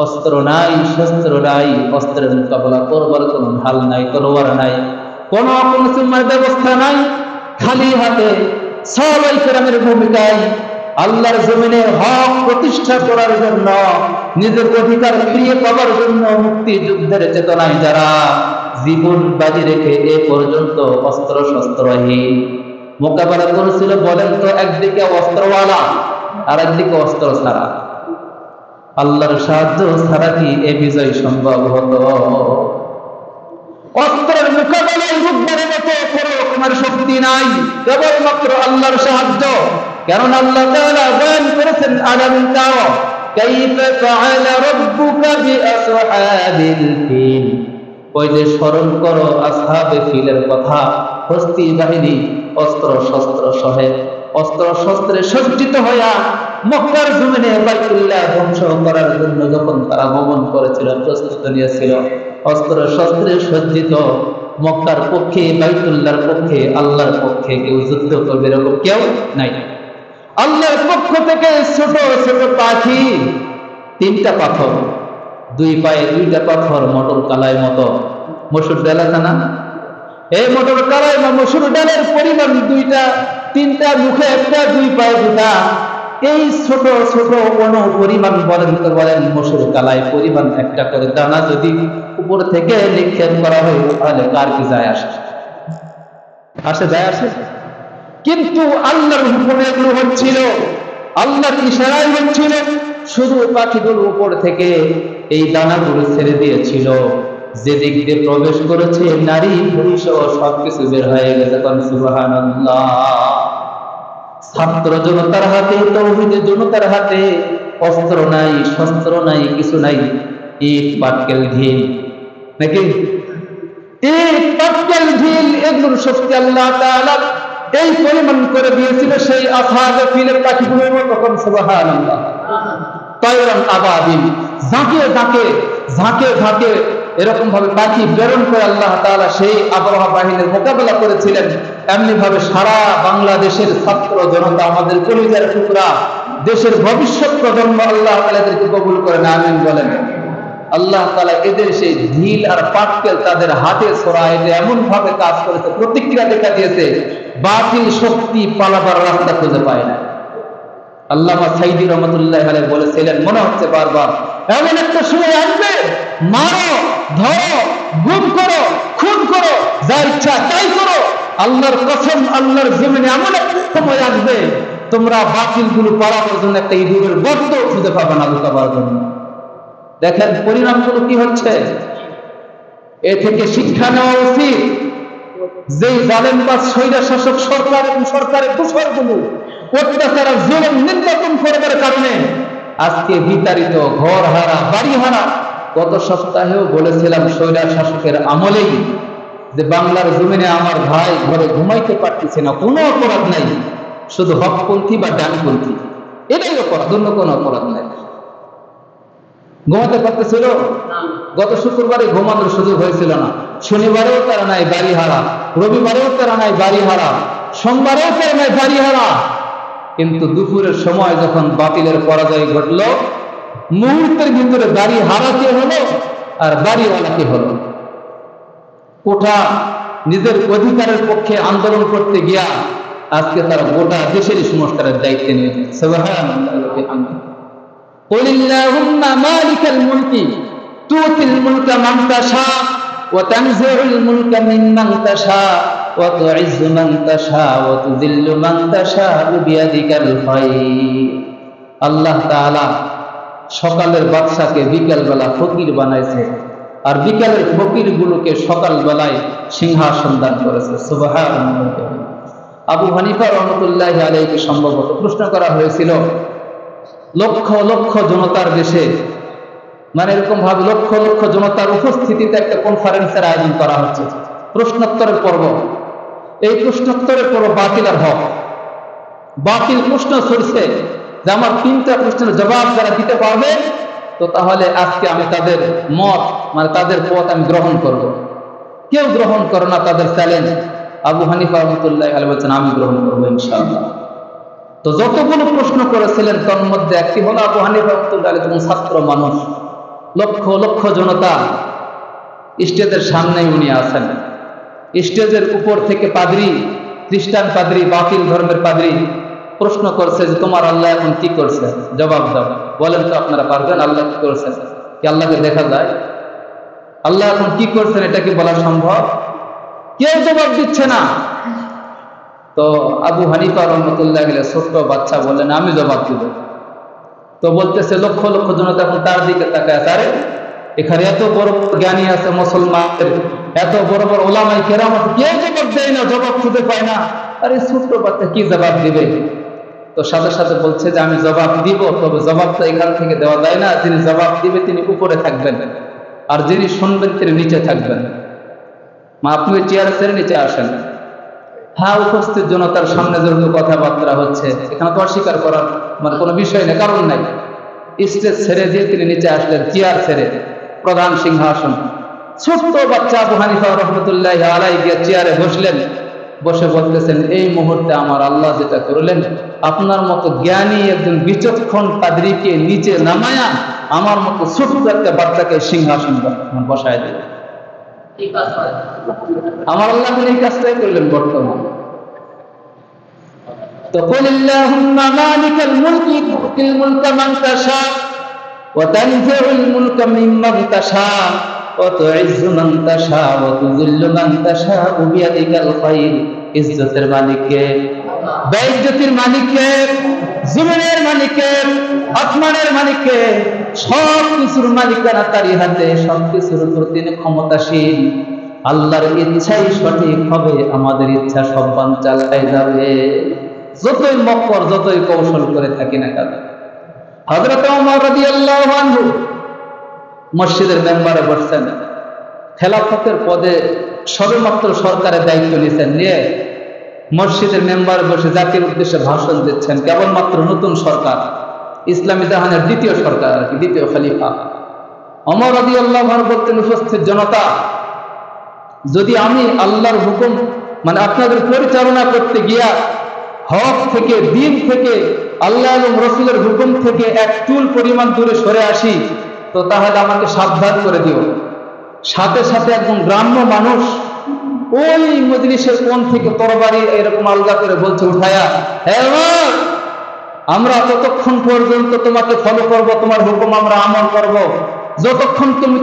অস্ত্র নাই শস্ত্র নাই, অস্ত্রের মোকাবেলা করবার কোনো ঢাল নাই, তরোয়ার নাই, কোন চুম্মার ব্যবস্থা নাই, খালি হাতে সাহাবায়ে কেরামের ভূমিকায় আল্লাহর জমিনে হক প্রতিষ্ঠা করার জন্য, নিজের অধিকার ফিরিয়ে পাবার জন্য মুক্তি যুদ্ধের চেতনায় যারা জীবন বাজি রেখে এ পর্যন্ত অস্ত্র শস্ত্রহীন মোকাবেলা করেছিল, বলেন তো একদিকে অস্ত্রওয়ালা আর একদিকে অস্ত্র ছাড়া, আল্লাহর সাহায্য ছাড়া কি এ বিজয় সম্ভব হতো? অস্ত্রের মোকাবেলায় রূপবারের মতো শক্তি নাই, কেবলমাত্র আল্লাহর সাহায্য। কারণ আল্লাহ তাআলা বয়ান করেছেন, আলাম তারা কাইফা ফাআলা রাব্বুকা বিআসহাবিল ফিল, ওই যে স্মরণ করো আসহাবে ফিলের কথা। হস্তি বাহিনী অস্ত্র শস্ত্র সহে, অস্ত্র শস্ত্রে সজ্জিত হইয়া মক্কার জমিনে বাইতুল্লাহ ধ্বংস করার জন্য যখন তারা গমন করেছিল, প্রস্তুত নিয়েছিল, অস্ত্র শস্ত্রে সজ্জিত মক্কার পক্ষে, বাইতুল্লাহর পক্ষে, আল্লাহর পক্ষে কেউ যুদ্ধ করবে এরকম কেউ নাই। আল্লাহর পক্ষ থেকে ছোট ছোট পাখি, 3টা পাথর, 2 পায়ে 2টা পাথর, মটর কালাই মতো, মসুর ডাল আছে না, এই মটর কালাই বা মসুর ডালের পরিমাণ 2টা, 3টা মুখে 1টা, 2 পায়ে 2টা, এই ছোট ছোট কোন পরিমাণ বলেন মসুর কালাই পরিমাণ একটা করে দানা যদি উপর থেকে নিক্ষেপ করা হয়, তাহলে কার কি যায় আসে? যায় আসে? কিন্তু আল্লাহর হুকুমে এগুলো হচ্ছিল, আল্লাহর ইশারায় হচ্ছিল। শুধু পাখিগুলো উপর থেকে এই দানাগুলো ছেড়ে দিয়েছিল, যেদিক দিয়ে প্রবেশ করেছে নারী পুরুষ সবকিছু বের হয়ে গেছে। সুবহানাল্লাহ। ছাত্র জনতার হাতে, তৌহিদের জনতার হাতে অস্ত্র নাই, শস্ত্র নাই, কিছু নাই, ইট পাটকেল ঢিল, নাকি ইট পাটকেল ঢিল, এগুলোর শক্তি আল্লাহ তাআলা এই পরিমাণ করে দিয়েছিল সেই আসহাবে ফিলের পাখিগুলোর মতো। সুবহানাল্লাহ। তায়রান আবাবিল, ঝাঁকে ঝাঁকে ঝাঁকে ঝাঁকে এরকম ভাবে পাখি প্রেরণ করে আল্লাহ তাআলা সেই আবহাওয়া বাহিনীর মোকাবেলা করেছিলেন। এমনি ভাবে সারা বাংলাদেশের ছাত্র জনতা, আমাদের কলিজার টুকরা, দেশের ভবিষ্যৎ প্রজন্ম, আল্লাহ তাআলা এদেরকে কবুল করেন, আমিন বলেন। আল্লাহ তাআলা এদের সেই ঢিল আর পাটকেল তাদের হাতে ছড়ায় এমন ভাবে কাজ করেছে, প্রতিক্রিয়া দেখা দিয়েছে, বাতিল শক্তি পালাবার রাস্তা খুঁজে পায় না। আল্লামা সাইদি রহমাতুল্লাহ আলাইহি বলেছিলেন, মনে হচ্ছে বারবার এমন একটা সময় আসবে, মারো, ধরো, গুম করো, খুন করো, যা ইচ্ছা তাই করো, আল্লাহর কসম, আল্লাহর জমিনে এমন একটা সময় আসবে, তোমরা বাতিলগুলো পালাবার জন্য একটা ইঁদুরের গর্ত খুঁজে পাবে না লুকাবার জন্য। দেখেন পরিণামগুলো কি হচ্ছে। এ থেকে শিক্ষা নেওয়া উচিত, যেই জালেমবাজ স্বৈর শাসক সরকার এবং সরকারের দোসরগুলো অত্যাচার জুলুম নির্যাতন করবার কারণে আজকে বিতাড়িত, ঘর হারা, বাড়ি হারা। গত সপ্তাহেও বলেছিলাম, স্বৈর শাসকের আমলেই যে বাংলার জমিনে আমার ভাই ঘরে ঘুমাইতে পারতেছে না, কোনো অপরাধ নাই, শুধু হকপন্থী বা ডানপন্থী, এটাই অপরাধ, অন্য কোনো অপরাধ নাই। ঘুমাতে পারতেছিল, গত শুক্রবারে ঘুমানোর সুযোগ হয়েছিল না, শনিবারেও তারা নাই বাড়ি হারা, রবিবারেও তারা নাই বাড়ি হারা, সোমবারেও তারা নাই বাড়ি হারা। কিন্তু দুপুরের সময় যখন বাতিলের পরাজয় ঘটল, মুহূর্তের ভিতরে বাড়ি হারাকে হলো আর বাড়িওয়ালাকে হলো। কোঠা নিজের অধিকারের পক্ষে আন্দোলন করতে গিয়া আজকে তারা গোটা দেশেরই সংস্কারের দায়িত্ব নিয়েছে। সুবহানাল্লাহ। قل اللهم مالك الملك تؤتي الملك من تشاء وتنزع الملك ممن تشاء وتعز من تشاء وتذل من تشاء بيدك الخير। আল্লাহ তাআলা সকালের বাদশাকে বিকেল বেলা ফকির বানাইছে, আর বিকেলের ফকির গুলোকে সকাল বেলায় সিংহাসন দান করেছে। সুবহানাল্লাহ। আবু হানিফা রাহমাতুল্লাহি আলাইহি সম্ভবত প্রশ্ন করা হয়েছিল, লক্ষ লক্ষ জনতার দেশে, মানে এরকম ভাবে লক্ষ লক্ষ জনতার উপস্থিতিতে একটা কনফারেন্সের আয়োজন করা হচ্ছে, প্রশ্নোত্তরের পর্ব। এই প্রশ্নোত্তরের পর্ব বাতিল আর হক। বাতিল প্রশ্ন ছড়ছে যে আমার 3টা প্রশ্নের জবাব যারা দিতে পারবে, তো তাহলে আজকে আমি তাদের মত, মানে তাদের পথ আমি গ্রহণ করব। কেউ গ্রহণ করে না তাদের চ্যালেঞ্জ। আবু হানিফা রাহমাতুল্লাহি আলাইহি বলেছেন, আমি গ্রহণ করবো ইনশাআল্লাহ। তো যতগুলো প্রশ্ন করেছিলেন তার মধ্যে একটি হলো, আবু হানিফা রাহমাতুল্লাহি আলাইহি যখন ছাত্র মানুষ, লক্ষ লক্ষ জনতা, স্টেজের সামনেই উনি আছেন, স্টেজের উপর থেকে পাদ্রী, খ্রিস্টান পাদ্রী, বাতিল ধর্মের পাদ্রী প্রশ্ন করছে যে তোমার আল্লাহ এখন কি করছে, জবাব দাও, বলেন তো আপনারা পারবেন, আল্লাহ কি করছেন? কি আল্লাহকে দেখা যায়? আল্লাহ এখন কি করছেন এটা কি বলা সম্ভব? কেউ জবাব দিচ্ছে না। তো আবু হানিফা রাহমাতুল্লাহি আলাইহি ছোট্ট বাচ্চা বলেন, আমি জবাব দিব। তো বলতেছে লক্ষ লক্ষ জনতা এখন তার দিকে তাকায় আছে, আরে এখানে এত বড় জ্ঞানী আছে মুসলমানদের এত বড় বড় ওলামাই কেরাম কেউ জবাব দেয় না, জবাব খুঁজে পায় না। আরে ছোট্ট বাচ্চা কি জবাব দিবে? তো সাথে সাথে বলছে যে আমি জবাব দিব, তবে জবাব তো এখান থেকে দেওয়া যায় না। যিনি জবাব দিবে তিনি উপরে থাকবেন, আর যিনি শুনবেন তিনি নিচে থাকবেন। মা আপনি ওই চেয়ারে ছেড়ে নিচে আসেন। হ্যাঁ, উপস্থিত জনতার সামনে যেহেতু কথাবার্তা হচ্ছে, এখানে তো অস্বীকার করার মানে কোনো বিষয় নেই, কারণ নাই। স্টেজ ছেড়ে দিয়ে তিনি নিচে আসলেন, চেয়ার ছেড়ে, প্রধান সিংহাসন। ছোট্ট বাচ্চা আবু হানিফা রহমতুল্লাহ আলাইহি গিয়ে চেয়ারে বসলেন, বসে বলতেছেন, এই মুহূর্তে আমার আল্লাহ যেটা করলেন, আপনার মতো জ্ঞানী একজন বিচক্ষণ পাদ্রীকে নিচে নামায়া আমার মতো ছোট্ট একটা বাচ্চাকে সিংহাসন বসায় দিলেন। আমার আল্লাহ এই কাজটাই করলেন বর্তমান। তো কুল আল্লাহুম্মা মালিকাল মুলকি তুতিল মুলকা মান তাশা ওয়া তানজিউল মুলকা মিম্মান তাশা ওয়া তুইজ্জু মান তাশা ওয়া তুযিল্লু মান তাশা বিয়াদিকাল খায়র। ইজ্জতের মালিক কে? বেইজ্জতির মালিক কে? জমিনের মালিক কে? আসমানের মালিক কে? সব কিছুর মালিকানা তারই হাতে, সব কিছুর উপর তিনি ক্ষমতাশীল। আল্লাহর ইচ্ছাই সঠিক হবে, আমাদের ইচ্ছা সব বান চালায় যাবে, যতই মক্কর যতই কৌশল করে থাকি না কেন। হযরত ওমর রাদিয়াল্লাহু আনহু মসজিদের মেম্বারে বসছেন, খেলাফতের পদে সবেমাত্র সরকারের দায়িত্ব নিয়েছেন, নিয়ে মসজিদের মেম্বারে বসে জাতির উদ্দেশ্যে ভাষণ দিচ্ছেন। কেবলমাত্র নতুন সরকার, ইসলামী জাহানের দ্বিতীয় সরকার আর কি, দ্বিতীয় খলিফা। ওমর রাদিয়াল্লাহু আনহু বলতেন, উপস্থিত জনতা, যদি আমি আল্লাহর হুকুম মানে আপনাদের পরিচালনা করতে গিয়া হক থেকে, দিন থেকে, আল্লাহ এবং রাসূলের হুকুম থেকে এক চুল পরিমাণ দূরে সরে আসি, তো তাহলে আমাকে সাবধান করে দিও। সাথে সাথে একজন গ্রাম্য মানুষ ওই মজলিসের কোণ থেকে তরবারি এরকম আলগা করে বলছে উঠায়া, হ্যাঁ আমরা ততক্ষণ পর্যন্ত তোমাকে ফলো করব, তোমার হুকুম আমরা আমল করব, যতক্ষণ তুমি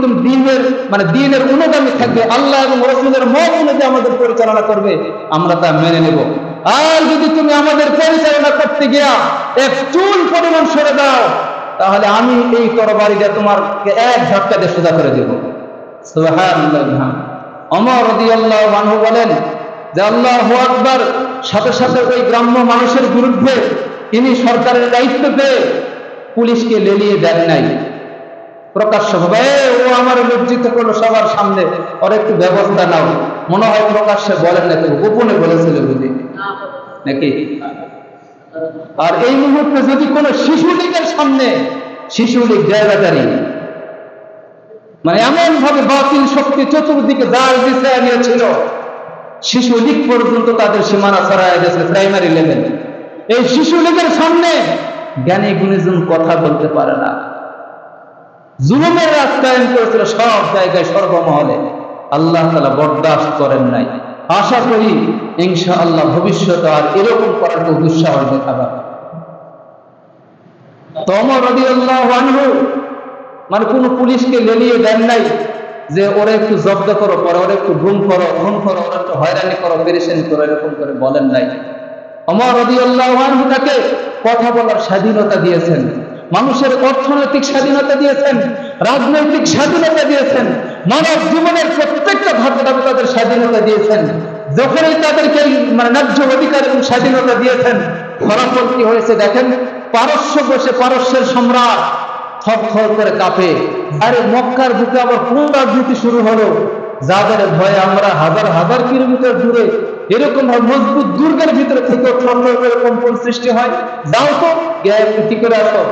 দিনের অনুগামী থাকবে, আল্লাহ এবং রাসূলের মত অনুযায়ী আমাদের পরিচালনা করবে, আমরা তা মেনে নেব। আর যদি তুমি আমাদের পরিচালনা করতে গিয়া এক চুল পরিমাণ সরে দাও, তাহলে আমি এই তরবারিটা তোমাকে এক ধাক্কা দিয়ে সোজা করে দেব। সুবহানাল্লাহ। ওমর রাদিয়াল্লাহু আনহু বলেন যে আল্লাহু আকবার। সাথে সাথে ওই গ্রাম্য মানুষের বিরুদ্ধে তিনি সরকারের দায়িত্ব পেয়ে পুলিশকে লেলিয়ে দেন নাই, প্রকাশ্যভাবে ও আমার লজ্জিত করলো সবার সামনে, ওর একটু ব্যবস্থা নাও। মনে হয় প্রকাশ্যে বলেন না, গোপনে বলেছিল বুঝি নাকি? আর এই মুহূর্তে যদি কোনো শিশু লীগের সামনে, শিশু লীগ জায়গাদারি মানে এমন ভাবে বাতিল শক্তি চতুর্দিকে জাল বিছায়া নিয়েছিল, শিশু লীগ পর্যন্ত তাদের সীমানা ছড়ায় গেছে প্রাইমারি লেভেল। এই শিশু লীগের সামনে জ্ঞানী গুণীজন কথা বলতে পারে না, জুলুমের রাজ কায়েম করেছিল সব জায়গায়, সর্বমহলে। আল্লাহ তাআলা বরদাস্ত করেন নাই। আশা করি ইনশাআল্লাহ ভবিষ্যতে আর এরকম করার কেউ দুঃসাহস দেখাবে। তো ওমর রাদিয়াল্লাহু আনহু মানে কোন পুলিশকে লেলিয়ে দেন নাই যে ওরা একটু জব্দ করো, পরে ওরা একটু গুম করো, ওরা একটু হয়রানি করো, পেরেশানি করো, এরকম করে বলেন নাই। ওমর রাদিয়াল্লাহু আনহু তাকে কথা বলার স্বাধীনতা দিয়েছেন, মানুষের অর্থনৈতিক স্বাধীনতা দিয়েছেন, রাজনৈতিক স্বাধীনতা দিয়েছেন, মানব জীবনের প্রত্যেকটা ধাপে ধাপে তাদের স্বাধীনতা দিয়েছেন। যখনই তাদেরকে মানে ন্যায্য অধিকার এবং স্বাধীনতা দিয়েছেন, ফলাফল কি হয়েছে দেখেন। পারস্য বসে পারস্যের সম্রাট থরথর করে কাঁপে। আরে মক্কার বুকে আবার কোন রাজনীতি শুরু হলো, যাদের ভয়ে আমরা হাজার হাজার কিলোমিটার দূরে এরকম মজবুত দুর্গের ভিতরে থেকে থরথর করে কম্পন সৃষ্টি হয়। যাও তো কি করে আসো,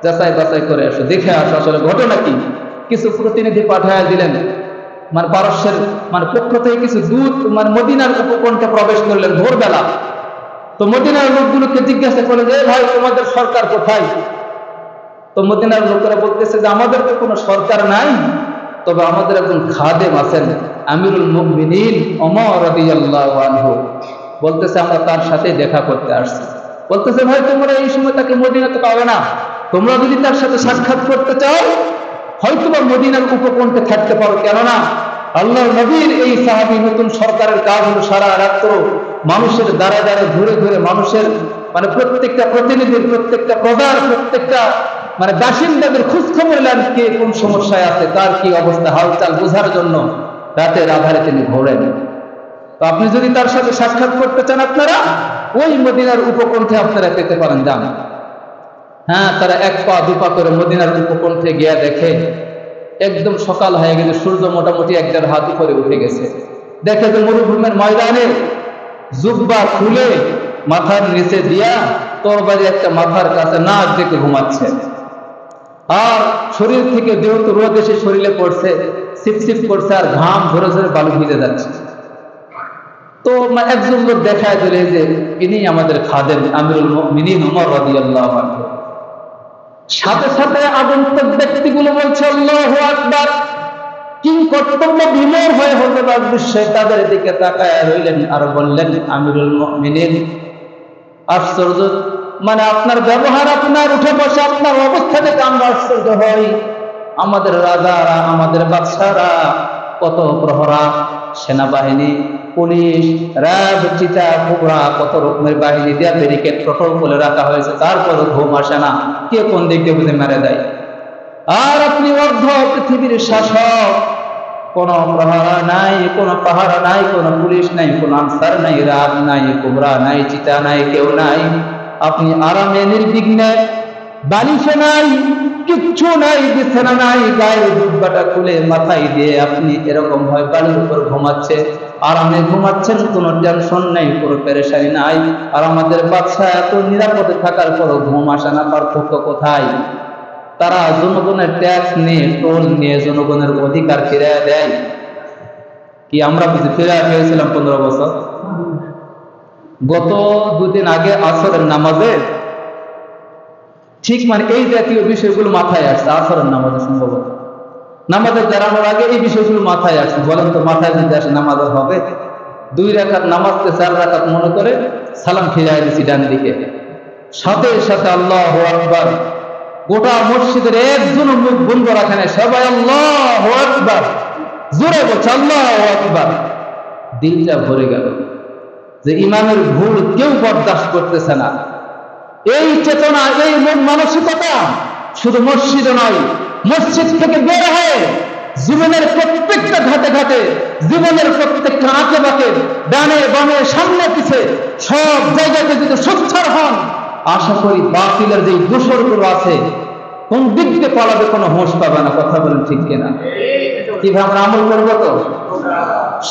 যাচাই বাছাই করে আসো, দেখে আসো আসলে ঘটনা কি। কিছু প্রতিনিধি পাঠায় দিলেন, মানে পারস্যের মানে পক্ষ থেকে কিছু দূত মানে মদিনার উপকণ্ঠে প্রবেশ করলেন ভোরবেলা। তো মদিনার লোকগুলোকে জিজ্ঞাসা করে যে ভাই তোমাদের সরকার কোথায়? তো মদিনার লোকেরা বলতেছে যে আমাদের তো কোনো সরকার নাই, তবে আমাদের একজন খাদেম আছেন, আমিরুল মুমিনিন ওমর রাদিয়াল্লাহু আনহু, বলতেছে আমরা তার সাথে দেখা করতে আসছি। বলতেছে ভাই তোমরা এই সময় তাকে মদিনাতে পাবে না, তোমরা যদি তার সাথে সাক্ষাৎ করতে চাও হয়তো বা মদিনার উপকণ্ঠে থাকতে পারো, কেননা আল্লাহর নবীর এই সাহাবী নতুন সরকারের কাজ হলো সারা রাত্র মানুষের দ্বারা দ্বারা ঘুরে ঘুরে মানুষের মানে প্রত্যেকটা প্রতিনিধির, প্রত্যেকটা প্রজার, প্রত্যেকটা মানে বাসিন্দাদের খোঁজ খবর নেন কে কোন সমস্যায় আছে, তার কি অবস্থা, হালচাল বোঝার জন্য রাতের আধারে তিনি ঘোরেন। তো আপনি যদি তার সাথে সাক্ষাৎ করতে চান, আপনারা ওই মদিনার উপকণ্ঠে আপনারা পেতে পারেন, যান। হ্যাঁ, তারা 1 পা 2 পা করে মদিনার উপকণ্ঠে গিয়া দেখে একদম সকাল হয়ে গেছে, সূর্য মোটামুটি 1-1.5 হাত উপরে উঠে গেছে। দেখে যে মরুভূমির ময়দানে জুব্বা খুলে মাথার নিচে দিয়া তরবারি একটা মাথার কাছে নাক ডেকে ঘুমাচ্ছে, আর শরীর থেকে যেহেতু রোদ এসে শরীরে পড়ছে, সিপসিপ করছে, আর ঘাম ঝরে ঝরে বালু ভিজে যাচ্ছে। তো একজন লোক দেখায় দিলে যে ইনি আমাদের খাদেম আমিরুল মুমিনিন ওমর রাদিয়াল্লাহু আনহু। সাথে সাথে আগন্তুক ব্যক্তিগুলো বলছে আল্লাহু আকবার। কিং কর্তব্য বিমূঢ় হয়ে হযরত বিশ্বয় তাদের দিকে তাকায় রইলেন আর বললেন, আমিরুল মুমিনিন, আশ্চর্য, মানে আপনার ব্যবহার, আপনার উঠে বসে, আপনার অবস্থা দেখে আমরা আশ্চর্য হই। আমাদের রাজারা, আমাদের বাদশারা, কত প্রহরা, সেনাবাহিনী, পুলিশ, র্যাব, চিতা, কুবরা, কত রকমের বাহিনী দিয়া ব্যারিকেড প্রটোকল করে রাখা হয়েছে, তারপরও ঘুম আসে না, কে কোন দিক দিয়ে বুঝে মেরে দেয়। আর আপনি অর্ধ পৃথিবীর শাসক, কোন প্রহরা নাই, কোন পাহারা নাই, কোন পুলিশ নাই, কোন আনসার নাই, র্যাব নাই, কুবরা নাই, চিতা নাই, কেউ নাই। আপনি আরামে নির্বিঘ্নে, বালিশে নাই, কিচ্ছু নাই, বিছানা নাই, গায়ের জুব্বাটা খুলে মাথায় দিয়ে আপনি এরকম হয় বালির উপর ঘুমাচ্ছে, আরামে ঘুমাচ্ছেন, কোনো টেনশন নাই, কোনো পেরেশানি নাই। আর আমাদের বাদশা এত নিরাপদে থাকার পরও ঘুম আসে না, পার্থক্য কোথায়? তারা জনগণের ট্যাক্স নিয়ে, টোল নিয়ে জনগণের অধিকার ফিরে দেয়। কি আমরা বুঝি ফিরে পেয়েছিলাম 15 বছর? গত 2 দিন আগে আসরের নামাজে ঠিক মানে এই জাতীয় বিষয়গুলো মাথায় আসছে। আসরের নামাজে সম্ভবত নামাজে দাঁড়ানোর আগে এই বিষয়গুলো মাথায় আসছে। বলেন তো, মাথায় যদি আসে নামাজ হবে? 2 রাকাত নামাজকে 4 রাকাত মনে করে সালাম ফিরাই দিছি ডান দিকে, সাথে সাথে আল্লাহু আকবার। গোটা মসজিদের একজন মুখ বন্ধ রাখে না, সবাই আল্লাহু আকবার জোরে বলছে, আল্লাহু আকবার। দিলটা ভরে গেল যে ইমামের ভুল কেউ বরদাস্ত করতেছে না। এই চেতনা, এই মন মানসিকতা শুধু মসজিদে নয়, মসজিদ থেকে বের হয়ে জীবনের প্রত্যেকটা ঘাটে ঘাটে, জীবনের প্রত্যেকটা আঁকে বাঁকে, ডানে বামে, সামনে পিছে সব জায়গাতে যদি সোচ্চার হন, আশা করি বাতিলের যে দোসরগুলো আছে কোন দিক দিয়ে পালাবে কোনো হোঁশ পাবে না। কথা বলেন ঠিক কিনা? কিভাবে আমরা আমল করবো? তো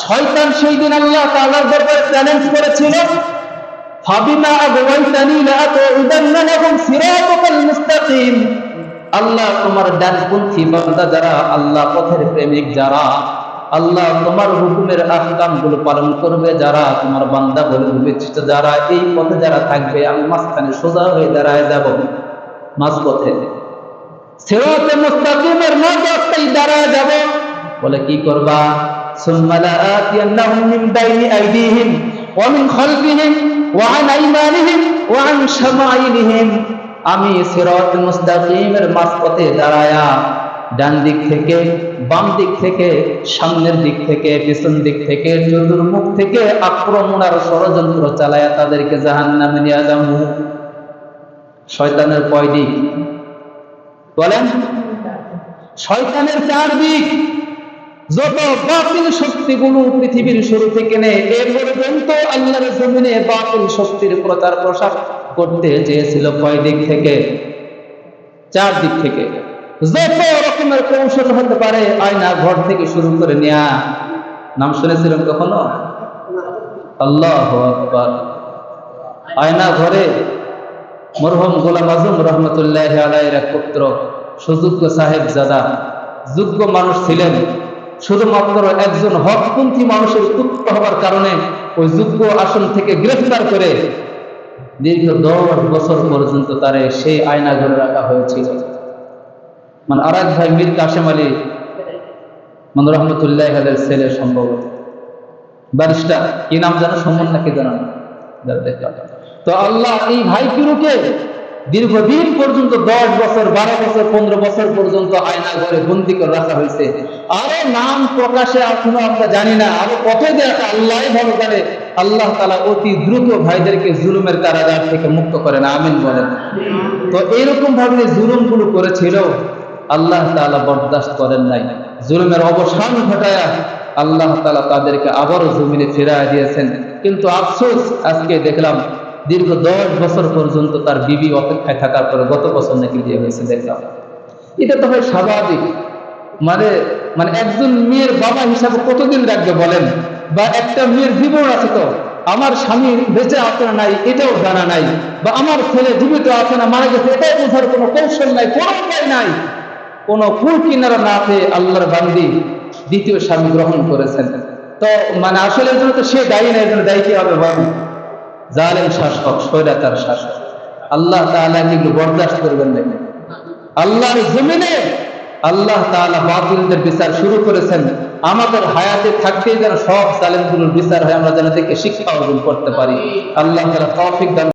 শয়তান সেই দিন আল্লাহ তাআলার দরবারে চ্যালেঞ্জ করেছিল, ফাবিমা আগওয়াইতানি লাআকুদান্না লাহুম সিরাতাল মুস্তাকিম। আল্লাহ তোমার ডানপন্থী বান্দা যারা, আল্লাহ পথের প্রেমিক যারা, আল্লাহ তোমার হুকুমের আহকামগুলো পালন করবে যারা, তোমার বান্দা বলে বিবেচিত যারা, এই পথে যারা থাকবে, আমি মাঝখানে সোজা হয়ে দাঁড়ায় যাব মাঝপথে, সিরাতে মুস্তাকিমের মাঝখানে দাঁড়ায় যাব। বলে কি করবা? সুম্মা লাআতিয়ান্নাহুম মিন বাইনি আইদিহিম ওয়া মিন খালফিহিম ওয়া আন আইমানিহিম ওয়া আন শামাইলিহিম। আমি সিরাত মুস্তাকিমের মাঝপথে দাঁড়ায়া ডান দিক থেকে, বাম দিক থেকে, সামনের দিক থেকে, পিছন দিক থেকে, চতুর্মুখ থেকে আক্রমণ আর ষড়যন্ত্র চালায়া তাদেরকে জাহান্নামে নিয়ে যাবো। শয়তানের কয় দিক বলেন? শয়তানের 4 দিক। যত বাতিল শক্তিগুলো পৃথিবীর শুরু থেকে নিয়ে এ পর্যন্ত আল্লাহর জমিনে বাতিল শক্তির প্রচার প্রসার করতে চেয়েছিল, কয় দিক থেকে? 4 দিক থেকে। যত রকমের কৌশল হতে পারে, আয়না ঘর থেকে শুরু করে নেয়া। নাম শুনেছিলেন কখনো? আল্লাহু আকবার। আয়না ঘরে মরহুম গোলাম আজম রহমতুল্লাহি আলাইহির এক পুত্র সুযোগ্য সাহেবজাদা, যোগ্য মানুষ ছিলেন, শুধুমাত্র একজন হকপন্থী মানুষের পুত্র হওয়ার কারণে ওই যোগ্য আসন থেকে গ্রেফতার করে দীর্ঘ 10 বছর পর্যন্ত তারে সেই আয়না ঘরে রাখা হয়েছিল। মানে আর এক ভাই মীর কাশেম আলী মানে রহমতুল্লাহ আলাইহির ছেলে, সম্ভবত ব্যারিস্টার, কি নাম জানো? সম্মান নাকি জানান? তো আল্লাহ এই ভাই পিরুকে দীর্ঘদিন পর্যন্ত 10 বছর, 12 বছর, 15 বছর পর্যন্ত আয়না ঘরে বন্দি করে রাখা হয়েছে। আরো নাম প্রকাশে এখনো আমরা জানি না, আরো কত দেখা আল্লাহ ভালো জানে। আল্লাহ তাআলা অতি দ্রুত ভাইদেরকে জুলুমের কারাগার থেকে মুক্ত করেন, আমিন বলেন। তো এইরকম ভাবে জুলুমগুলো করেছিল, আল্লাহ তাআলা বরদাস্ত করেন নাই। জুলুমের অবসান ঘটায়া আল্লাহ তাআলা তাদেরকে আবারও জমিনে ফিরায় দিয়েছেন। কিন্তু আফসোস, আজকে দেখলাম দীর্ঘ 10 বছর পর্যন্ত তার বিবি অপেক্ষায় থাকার পরে গত বছর নাকি বিয়ে হয়েছে দেখলাম। এটা তো হয় স্বাভাবিক। মানে মানে একজন মেয়ের বাবা হিসাবে কতদিন রাখবে বলেন? বা একটা মেয়ের জীবন আছে, তো আমার স্বামী বেঁচে আছে না নাই এটাও জানা নাই, বা আমার ছেলে জীবিত আছে না মারা গেছে এটাও বোঝার কোনো কৌশল নাই, কোনো উপায় নাই। কোনো কুল কিনারা না পেয়ে আল্লাহর বান্দি দ্বিতীয় স্বামী গ্রহণ করেছেন। তো মানে আসলে এর জন্য তো সে দায়ী না, এর জন্য দায়ী কি হবে বলেন? জালেম শাসক, স্বৈরাচার শাসক। আল্লাহ তাআলা এগুলো বরদাস্ত করবেন না। আল্লাহর জমিনে আল্লাহ তাআলা বাতিলদের বিচার শুরু করেছেন। আমাদের হায়াতে থাকতেই যেন সব জালেমগুলোর বিচার হয়, আমরা যেন দেখে শিক্ষা অর্জন করতে পারি। আল্লাহ তাআলা তৌফিক দান